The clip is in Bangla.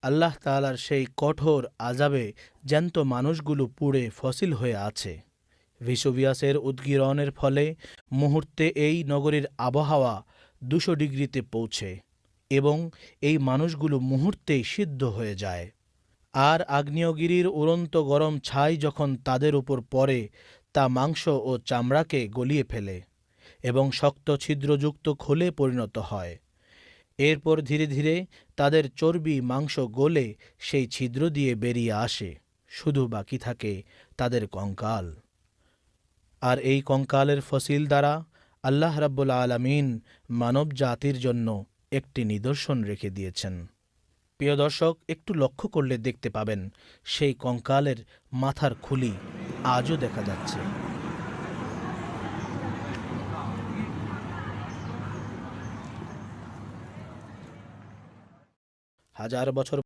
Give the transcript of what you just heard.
আল্লাহ তাআলার সেই কঠোর আযাবে জ্যান্ত মানুষগুলো পুড়ে ফসিল হয়ে আছে। ভেসুভিয়াসের উদগীরণের ফলে মুহূর্তে এই নগরীর আবহাওয়া ২০০ ডিগ্রিতে পৌঁছে এবং এই মানুষগুলো মুহূর্তেই সিদ্ধ হয়ে যায়। আর আগ্নেয়গিরির উড়ন্ত গরম ছাই যখন তাদের উপর পড়ে তা মাংস ও চামড়াকে গলিয়ে ফেলে এবং শক্ত ছিদ্রযুক্ত খোলে পরিণত হয়। এরপর ধীরে ধীরে তাদের চর্বি মাংস গলে সেই ছিদ্র দিয়ে বেরিয়ে আসে, শুধু বাকি থাকে তাদের কঙ্কাল। আর এই কঙ্কালের ফসিল দ্বারা আল্লাহ রাব্বুল আলামিন মানব জাতির জন্য একটি নিদর্শন রেখে দিয়েছেন। প্রিয় দর্শক, একটু লক্ষ্য করলে দেখতে পাবেন সেই কঙ্কালের মাথার খুলি আজও দেখা যাচ্ছে। হাজার বছর